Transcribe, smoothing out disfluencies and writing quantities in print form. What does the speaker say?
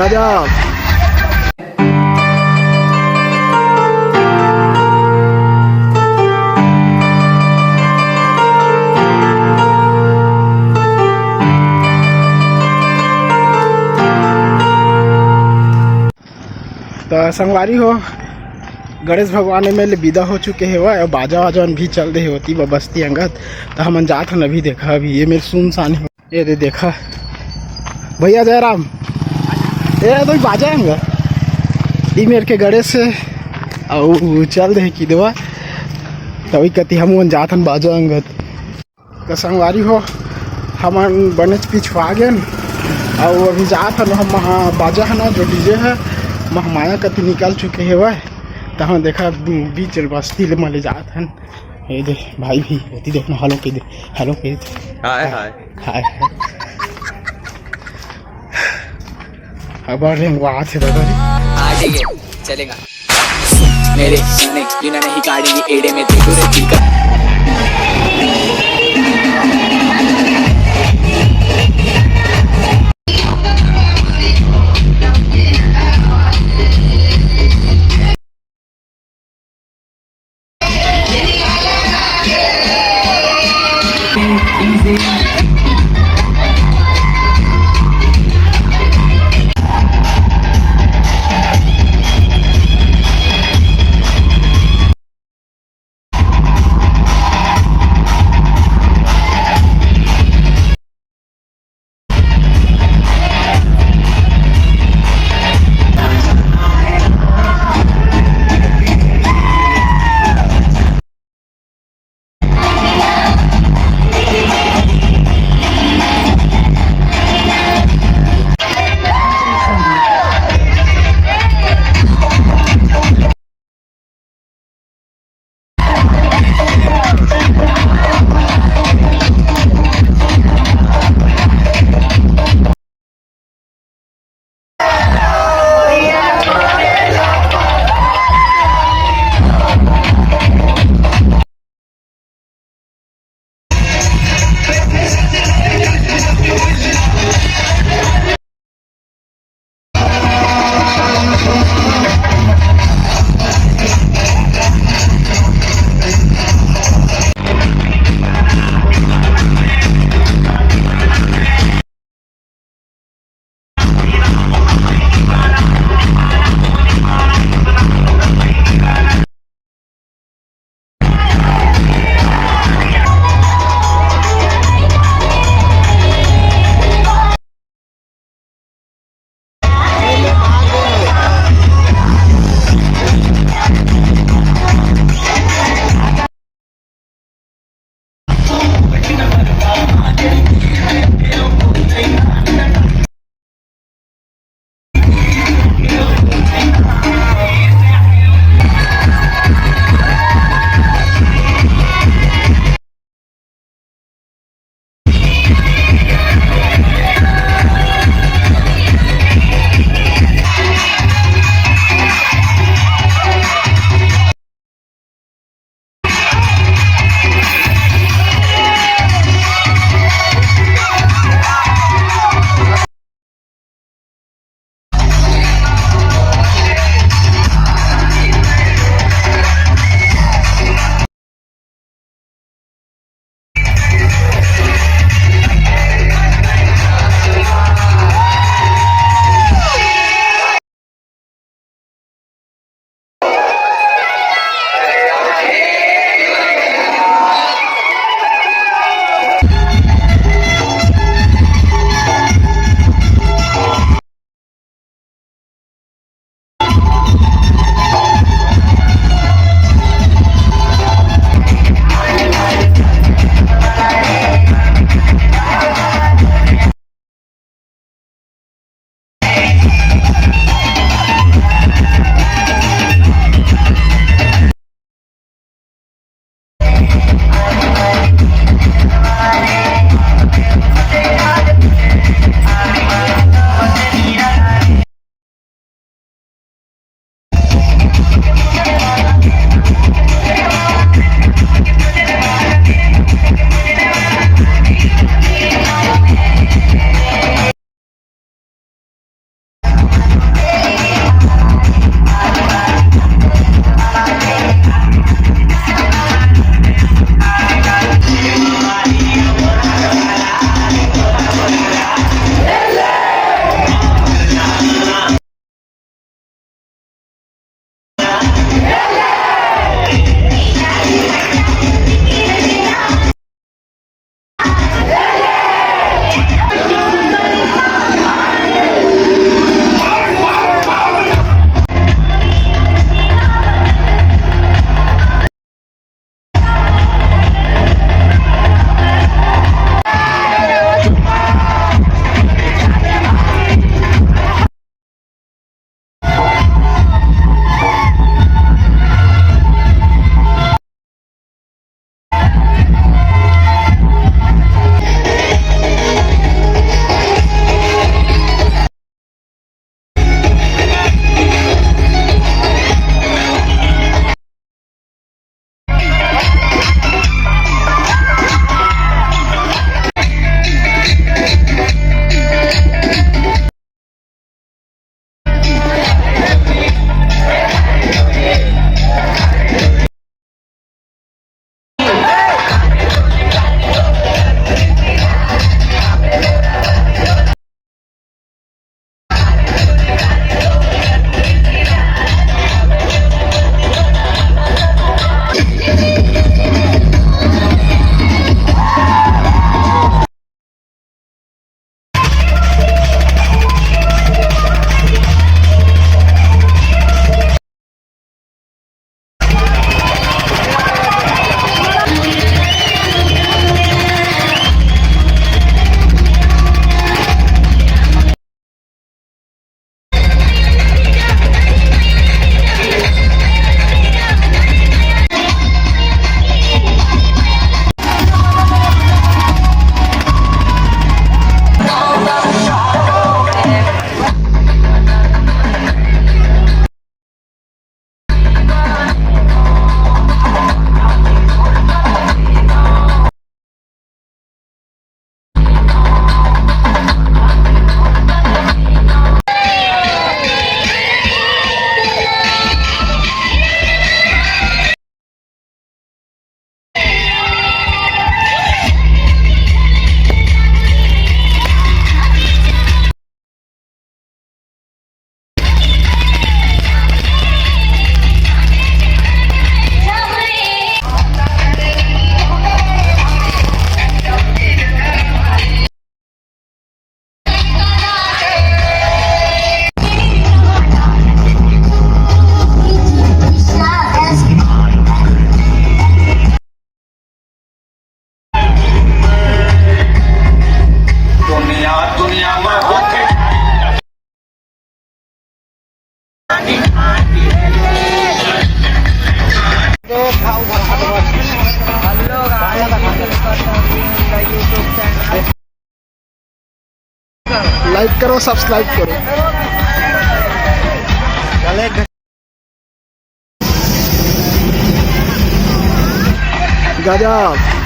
गजब। तो संगवारी हो, गणेश भगवान में विदा हो चुके हैं और बाजा वाजा भी चल रही होती वह बस्ती अंगत। तो हम जात हन अभी देखा, अभी ये मेरे सुनसान है, ये दे देखा भैया जयराम, ये तो बाजा अंगत ई मेरे के गणेश से और चल रहे कि देवा, तभी कहती हम जात हन बाजा अंगत। तो संगवारी हो, हम बने पिछवा गए और अभी जात हन हम बाजा है ना जो डीजे है महमाया कति निकाल चुके हैं वह। तो हम देखा बीच बस्ती ले मले जात हन, ये देख भाई भी होती देखना, हेलो के दे, हेलो के दे, हाय हाय हाय। अब रेंगवा थे दादा ठीक है चलेगा मेरे सीने बिना नहीं काटेंगे एड़े में तेरे टीका। लाइक करो, सब्सक्राइब करो। गजब।